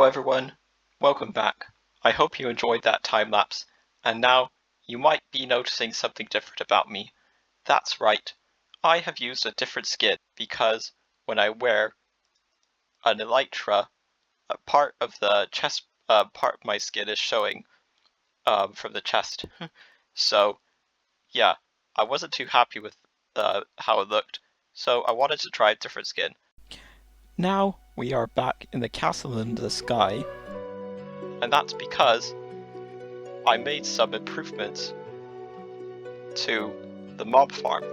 everyone, welcome back. I hope you enjoyed that time lapse, and now you might be noticing something different about me. That's right, I have used a different skin because when I wear an elytra, a part of the chest, part of my skin is showing from the chest. So yeah, I wasn't too happy with how it looked, so I wanted to try a different skin. Now we are back in the castle in the sky, and that's because I made some improvements to the mob farm.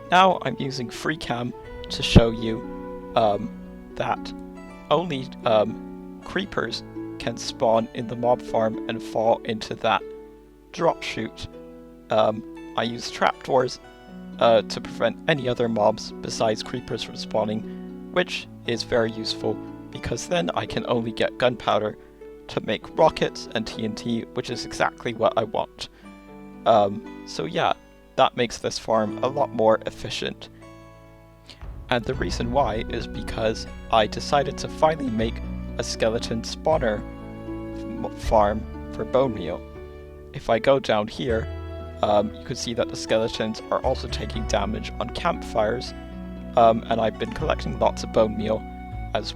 Now I'm using FreeCam to show you that only creepers can spawn in the mob farm and fall into that drop chute. I use trapdoors to prevent any other mobs besides creepers from spawning, which is very useful because then I can only get gunpowder to make rockets and TNT, which is exactly what I want. So yeah, that makes this farm a lot more efficient. And the reason why is because I decided to finally make a skeleton spawner farm for bone meal. If I go down here, you can see that the skeletons are also taking damage on campfires, and I've been collecting lots of bone meal as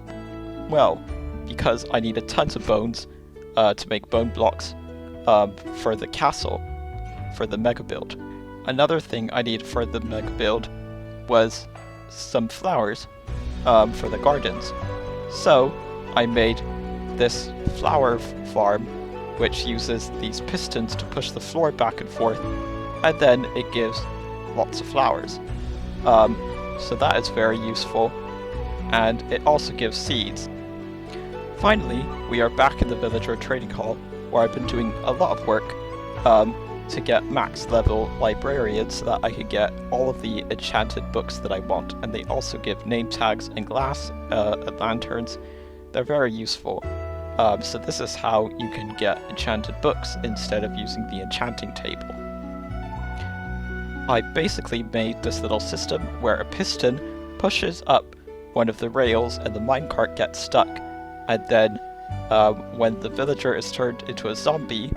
well, because I needed tons of bones to make bone blocks for the castle, for the mega build. Another thing I needed for the mega build was some flowers for the gardens. So I made this flower farm which uses these pistons to push the floor back and forth, and then it gives lots of flowers. So that is very useful, and it also gives seeds. Finally, we are back in the villager trading hall, where I've been doing a lot of work to get max level librarians so that I could get all of the enchanted books that I want, and they also give name tags and glass lanterns. They're very useful. So this is how you can get enchanted books instead of using the enchanting table. I basically made this little system where a piston pushes up one of the rails and the minecart gets stuck, and then when the villager is turned into a zombie,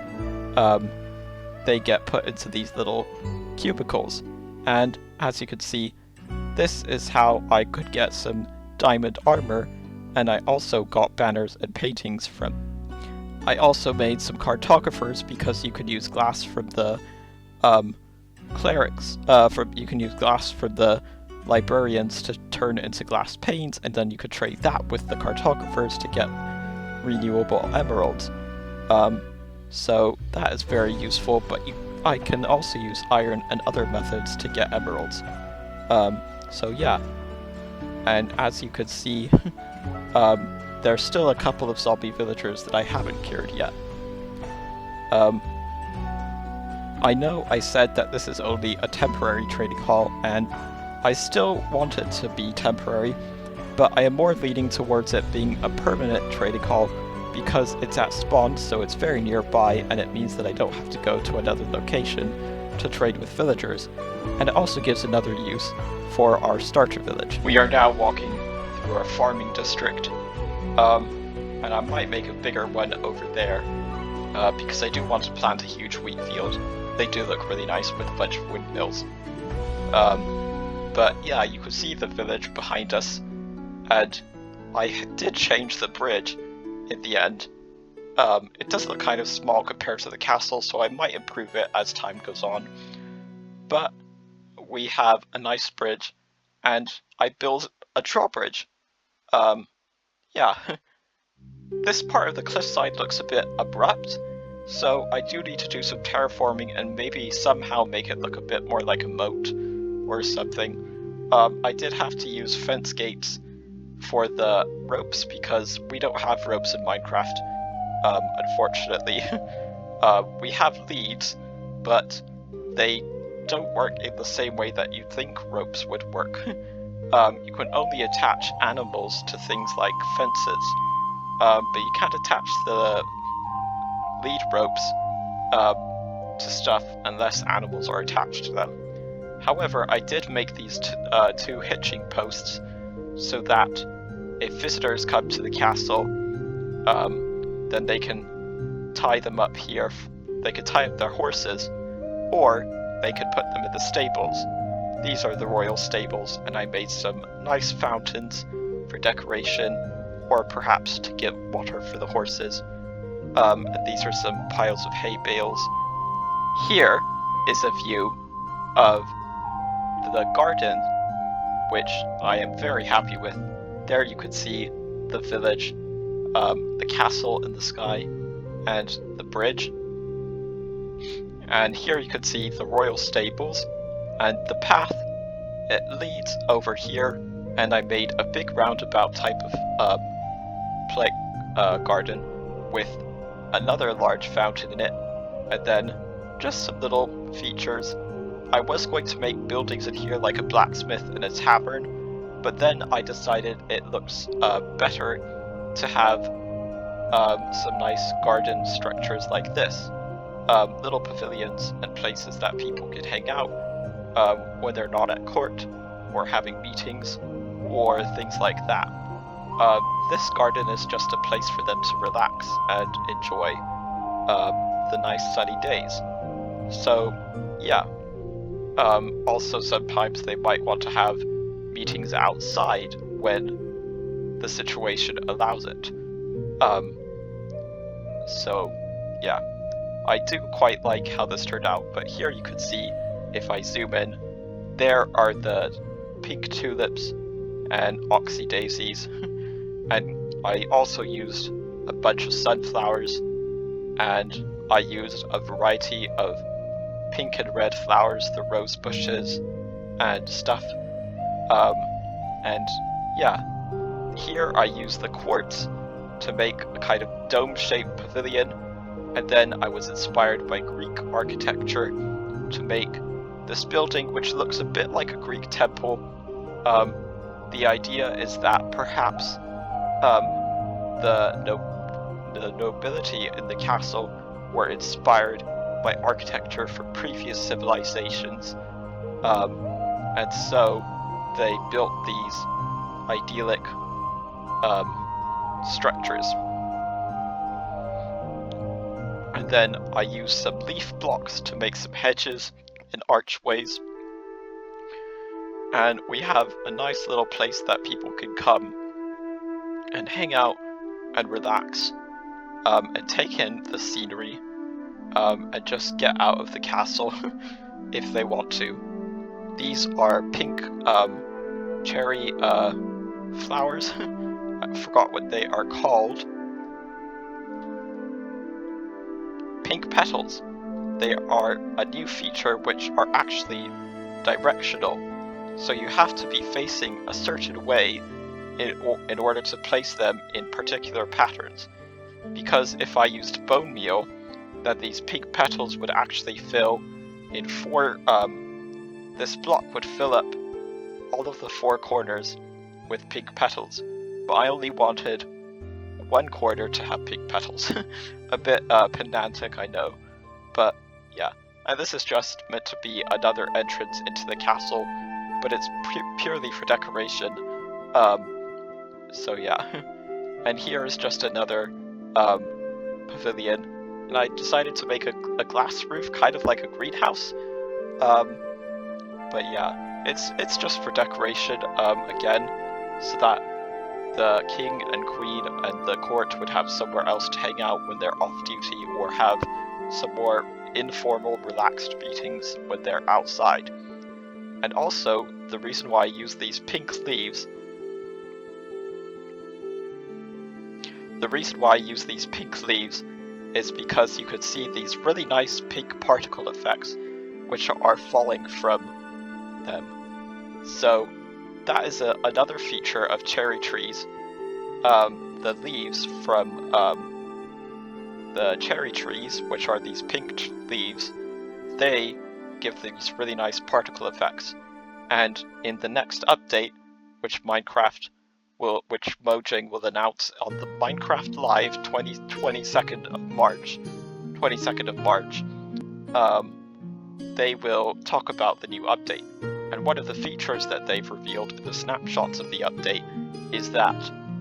they get put into these little cubicles. And as you can see, this is how I could get some diamond armor, and I also got banners and paintings from. I also made some cartographers because you could use glass from the clerics. You can use glass from the librarians to turn into glass panes, and then you could trade that with the cartographers to get renewable emeralds. So that is very useful, but I can also use iron and other methods to get emeralds. So yeah, and as you can see, there's still a couple of zombie villagers that I haven't cured yet. I know I said that this is only a temporary trading hall, and I still want it to be temporary, but I am more leaning towards it being a permanent trading hall because it's at spawn, so it's very nearby, and it means that I don't have to go to another location to trade with villagers, and it also gives another use for our starter village. We are now walking through our farming district, and I might make a bigger one over there, because I do want to plant a huge wheat field. They do look really nice with a bunch of windmills. But yeah, you can see the village behind us, and I did change the bridge in the end. It does look kind of small compared to the castle, so I might improve it as time goes on. But we have a nice bridge, and I built a drawbridge. Yeah. This part of the cliffside looks a bit abrupt, so I do need to do some terraforming and maybe somehow make it look a bit more like a moat or something. I did have to use fence gates for the ropes because we don't have ropes in Minecraft, unfortunately. We have leads, but they don't work in the same way that you think ropes would work. You can only attach animals to things like fences, but you can't attach the lead ropes to stuff unless animals are attached to them. However, I did make these two hitching posts so that if visitors come to the castle, then they can tie them up here. They could tie up their horses, or they could put them in the stables. These are the royal stables, and I made some nice fountains for decoration, or perhaps to give water for the horses. And these are some piles of hay bales. Here is a view of the garden, which I am very happy with. There you could see the village, the castle in the sky, and the bridge. And here you could see the royal stables, and the path, it leads over here, and I made a big roundabout type of garden with another large fountain in it, and then just some little features. I was going to make buildings in here like a blacksmith and a tavern, but then I decided it looks better to have some nice garden structures like this. Little pavilions and places that people could hang out when they're not at court or having meetings or things like that. This garden is just a place for them to relax and enjoy the nice sunny days. So yeah, also sometimes they might want to have meetings outside when the situation allows it. So yeah, I do quite like how this turned out, but here you can see, if I zoom in, there are the pink tulips and oxy daisies, and I also used a bunch of sunflowers, and I used a variety of pink and red flowers, the rose bushes and stuff. And yeah, here I used the quartz to make a kind of dome-shaped pavilion, and then I was inspired by Greek architecture to make this building, which looks a bit like a Greek temple. The idea is that perhaps the nobility in the castle were inspired by architecture from previous civilizations, and so they built these idyllic structures. And then I used some leaf blocks to make some hedges and archways. And we have a nice little place that people can come and hang out and relax, and take in the scenery, and just get out of the castle if they want to. These are pink cherry flowers. I forgot what they are called. Pink petals. They are a new feature which are actually directional, so you have to be facing a certain way in order to place them in particular patterns. Because if I used bone meal, then these pink petals would actually fill in this block would fill up all of the four corners with pink petals, but I only wanted one corner to have pink petals. A bit pedantic, I know, but yeah. And this is just meant to be another entrance into the castle, but it's purely for decoration. So yeah. And here is just another pavilion, and I decided to make a glass roof, kind of like a greenhouse. But yeah, it's just for decoration, again, so that the king and queen and the court would have somewhere else to hang out when they're off duty, or have some more informal, relaxed meetings when they're outside. And also, the reason why I use these pink leaves is because you could see these really nice pink particle effects which are falling from them. So that is another feature of cherry trees. The leaves from the cherry trees, which are these pink leaves, they give these really nice particle effects. And in the next update, which Mojang will announce on the Minecraft Live 22nd of March, they will talk about the new update. And one of the features that they've revealed in the snapshots of the update is that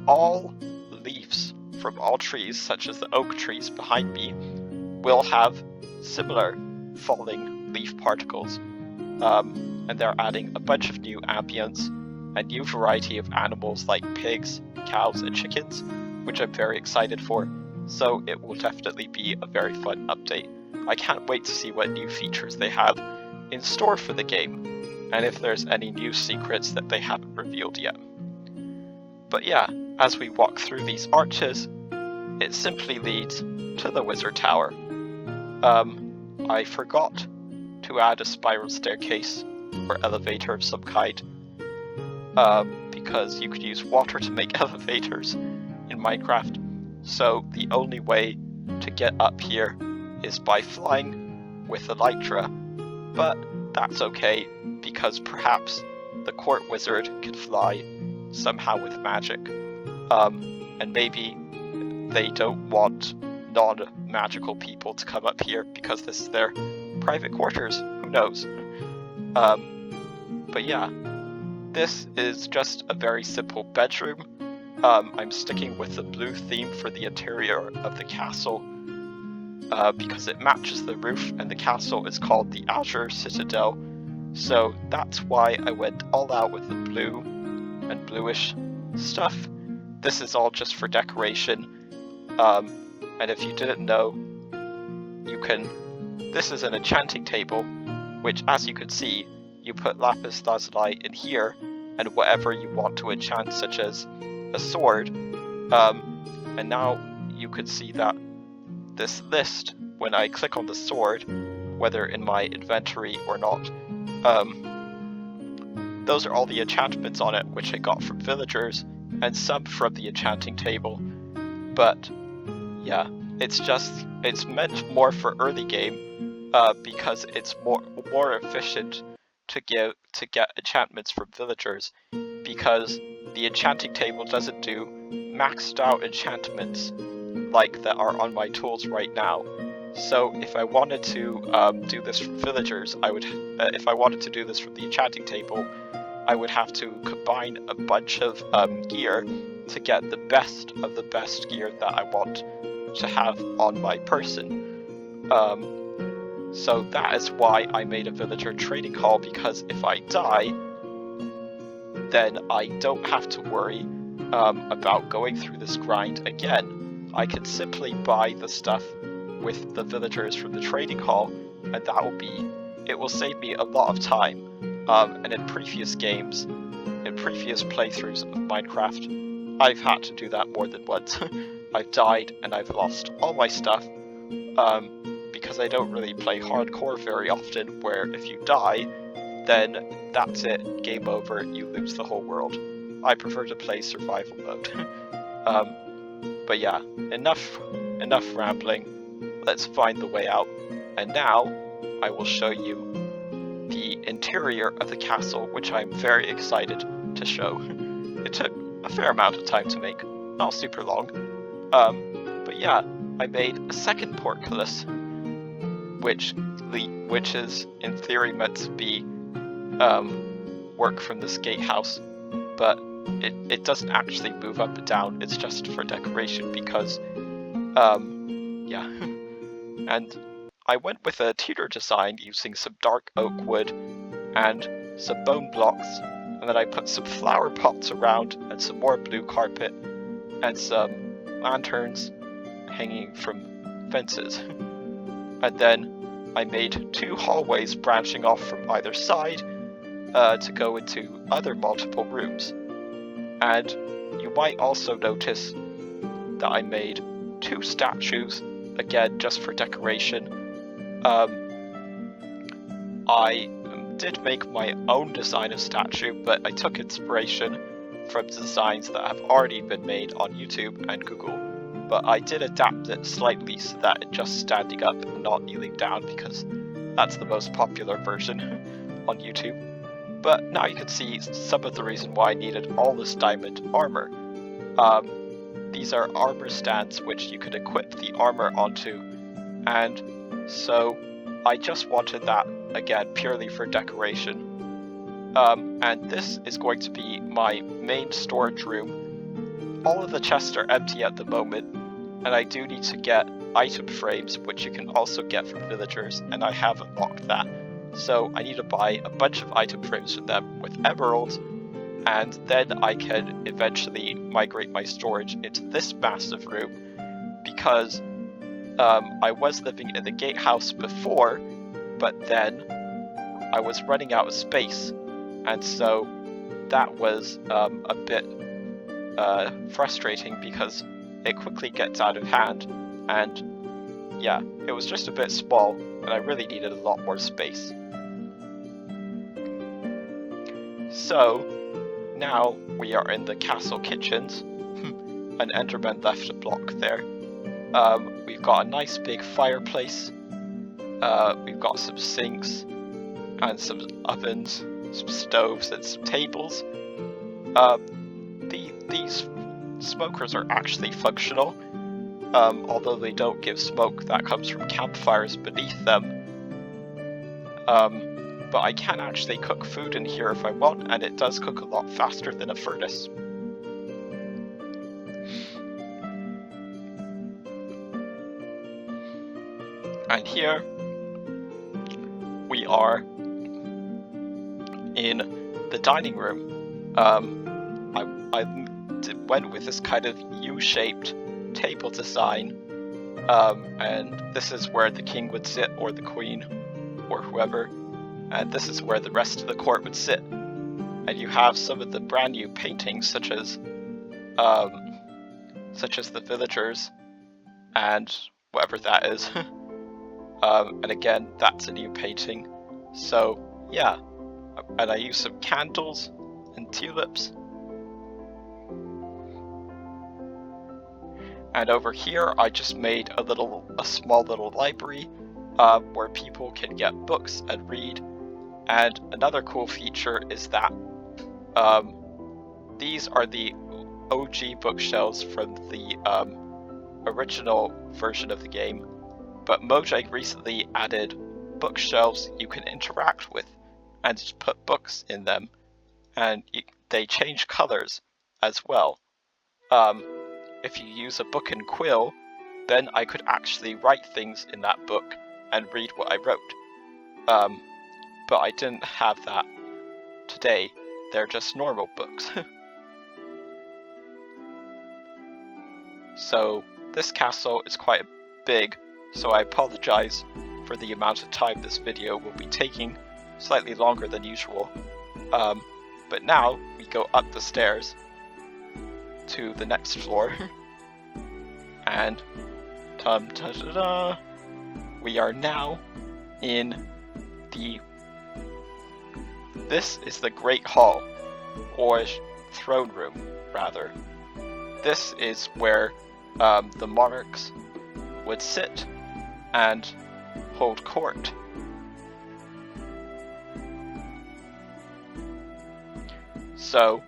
all leaves from all trees, such as the oak trees behind me, will have similar falling leaf particles. And they're adding a bunch of new ambience, a new variety of animals like pigs, cows, and chickens, which I'm very excited for, so it will definitely be a very fun update. I can't wait to see what new features they have in store for the game, and if there's any new secrets that they haven't revealed yet. But yeah, as we walk through these arches, it simply leads to the Wizard Tower. I forgot to add a spiral staircase or elevator of some kind, because you could use water to make elevators in Minecraft, so the only way to get up here is by flying with Elytra, but that's okay, because perhaps the court wizard can fly somehow with magic, and maybe they don't want non-magical people to come up here because this is their private quarters, who knows. But yeah, this is just a very simple bedroom. I'm sticking with the blue theme for the interior of the castle, because it matches the roof, and the castle is called the Azure Citadel, so that's why I went all out with the blue and bluish stuff. This is all just for decoration, and if you didn't know, this is an enchanting table, which, as you can see, you put lapis lazuli in here, and whatever you want to enchant, such as a sword, and now you could see that this list, when I click on the sword, whether in my inventory or not, those are all the enchantments on it, which I got from villagers, and some from the enchanting table. But yeah, it's meant more for early game, because it's more efficient to get enchantments from villagers, because the enchanting table doesn't do maxed out enchantments like that are on my tools right now. So if I wanted to do this from villagers, if I wanted to do this from the enchanting table, I would have to combine a bunch of gear to get the best of the best gear that I want to have on my person. So that is why I made a villager trading hall, because if I die, then I don't have to worry about going through this grind again. I can simply buy the stuff with the villagers from the trading hall, and it will save me a lot of time. And in previous games, in previous playthroughs of Minecraft, I've had to do that more than once. I've died and I've lost all my stuff, because I don't really play hardcore very often, where if you die, then that's it, game over, you lose the whole world. I prefer to play survival mode. But yeah, enough rambling, let's find the way out. And now, I will show you the interior of the castle, which I'm very excited to show. It took a fair amount of time to make, not super long. But yeah, I made a second portcullis, which is in theory meant to be work from this gatehouse, but it doesn't actually move up and down, it's just for decoration, because yeah. And I went with a Tudor design using some dark oak wood and some bone blocks, and then I put some flower pots around and some more blue carpet and some lanterns hanging from fences. And then I made 2 hallways branching off from either side to go into other multiple rooms. And you might also notice that I made 2 statues, again just for decoration. I did make my own design of statue, but I took inspiration from designs that have already been made on YouTube and Google, but I did adapt it slightly so that it's just standing up and not kneeling down, because that's the most popular version on YouTube. But now you can see some of the reason why I needed all this diamond armor. These are armor stands which you could equip the armor onto, and so I just wanted that, again, purely for decoration. And this is going to be my main storage room, all of the chests are empty at the moment, and I do need to get item frames, which you can also get from villagers, and I have unlocked that. So I need to buy a bunch of item frames from them with emeralds, and then I can eventually migrate my storage into this massive room, because I was living in the gatehouse before, but then I was running out of space, and so that was a bit frustrating because it quickly gets out of hand, and yeah, it was just a bit small, and I really needed a lot more space. So now we are in the castle kitchens. An Enderman left a block there. We've got a nice big fireplace. We've got some sinks and some ovens, some stoves, and some tables. These smokers are actually functional, although they don't give smoke that comes from campfires beneath them. But I can actually cook food in here if I want, and it does cook a lot faster than a furnace. And here we are in the dining room. I went with this kind of U-shaped table design, and this is where the king would sit, or the queen, or whoever, and this is where the rest of the court would sit. And you have some of the brand new paintings, such as the villagers and whatever that is. And again, that's a new painting. So yeah, and I use some candles and tulips. And over here, I just made a small little library where people can get books and read. And another cool feature is that these are the OG bookshelves from the original version of the game, but Mojang recently added bookshelves you can interact with and just put books in them, and they change colors as well. If you use a book and quill, then I could actually write things in that book and read what I wrote. But I didn't have that today. They're just normal books. So this castle is quite big, so I apologize for the amount of time this video will be taking, slightly longer than usual. But now we go up the stairs to the next floor, and we are now in this is the Great Hall, or throne room, rather. This is where the monarchs would sit and hold court. So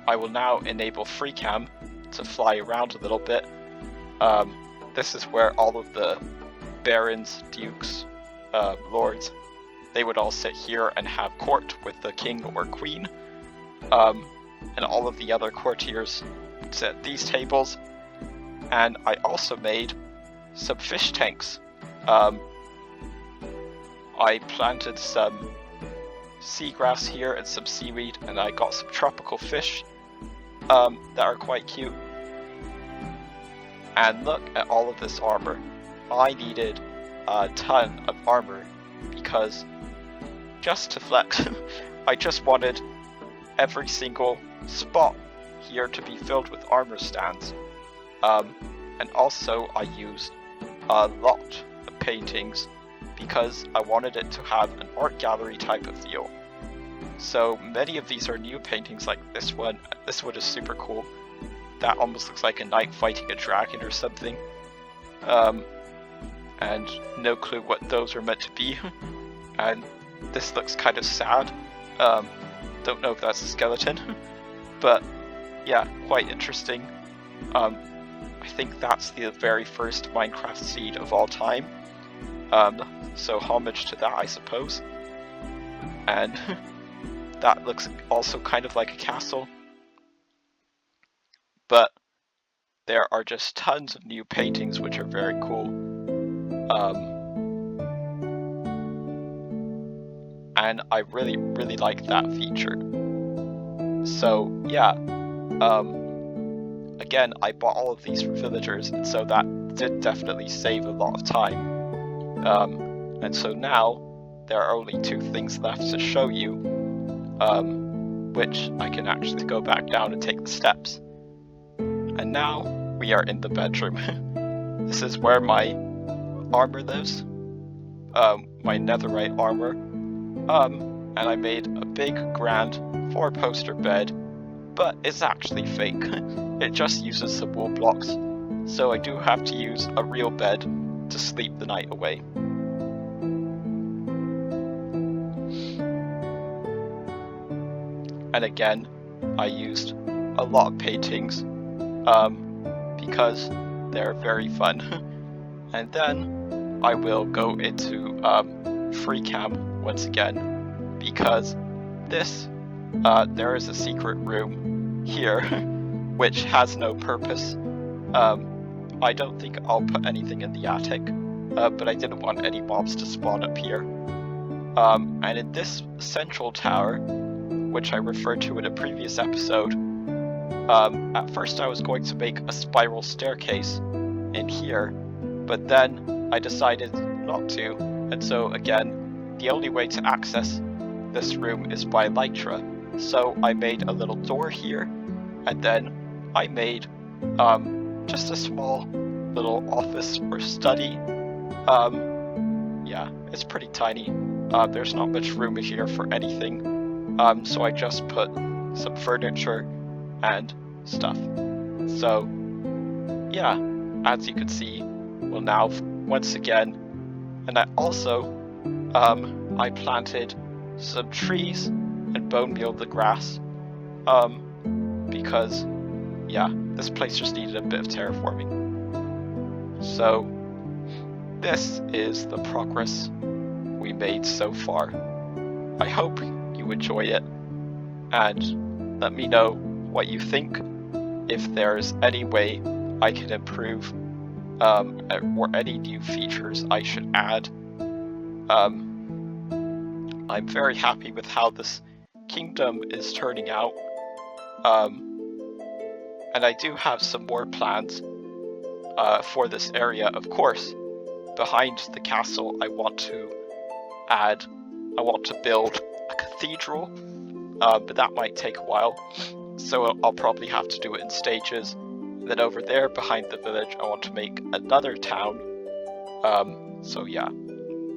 I will now enable FreeCam to fly around a little bit. This is where all of the barons, dukes, lords, they would all sit here and have court with the king or queen. And all of the other courtiers would sit at these tables. And I also made some fish tanks. I planted some seagrass here and some seaweed, and I got some tropical fish that are quite cute. And look at all of this armor. I needed a ton of armor because, just to flex, I just wanted every single spot here to be filled with armor stands. And also I used a lot of paintings because I wanted it to have an art gallery type of feel. So many of these are new paintings, like this one. This one is super cool. That almost looks like a knight fighting a dragon or something. And no clue what those are meant to be. And this looks kind of sad. Don't know if that's a skeleton. But yeah, quite interesting. I think that's the very first Minecraft seed of all time. So homage to that, I suppose. And that looks also kind of like a castle. but there are just tons of new paintings which are very cool. And I really like that feature. So yeah, again, I bought all of these for villagers, and so that did definitely save a lot of time. And so now there are only 2 things left to show you, which I can actually go back down and take the steps. And now we are in the bedroom. This is where my armor lives, my netherite armor. And I made a big, grand 4-poster bed, but it's actually fake. It just uses some wool blocks, so I do have to use a real bed to sleep the night away. And again, I used a lot of paintings, because they're very fun. And then I will go into free cam once again, because there is a secret room here which has no purpose. I don't think I'll put anything in the attic, but I didn't want any mobs to spawn up here. And in this central tower, which I referred to in a previous episode, at first I was going to make a spiral staircase in here, but then I decided not to, and so again, the only way to access this room is by Lytra. So I made a little door here, and then I made just a small little office or study. Yeah, it's pretty tiny. There's not much room here for anything, so I just put some furniture and stuff. So yeah, as you can see, well now once again, and I also I planted some trees and bone mealed the grass, because yeah, this place just needed a bit of terraforming. So this is the progress we made so far. I hope you enjoy it, and let me know what you think, if there's any way I can improve, or any new features I should add. I'm very happy with how this kingdom is turning out, and I do have some more plans for this area. Of course, behind the castle I want to build a cathedral, but that might take a while, so I'll probably have to do it in stages. And then over there behind the village I want to make another town. So yeah,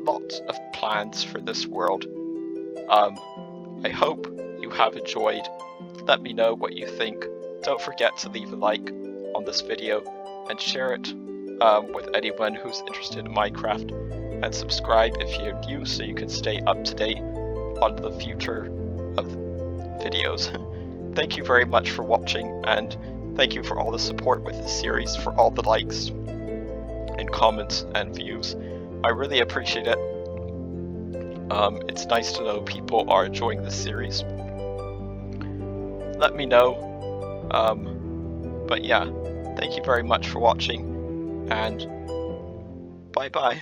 lots of plans for this world. I hope you have enjoyed. Let me know what you think. Don't forget to leave a like on this video and share it with anyone who's interested in Minecraft, and subscribe if you're new so you can stay up to date on the future of videos. Thank you very much for watching, and thank you for all the support with this series, for all the likes and comments and views. I really appreciate it. It's nice to know people are enjoying this series. Let me know. But yeah, thank you very much for watching, and bye bye.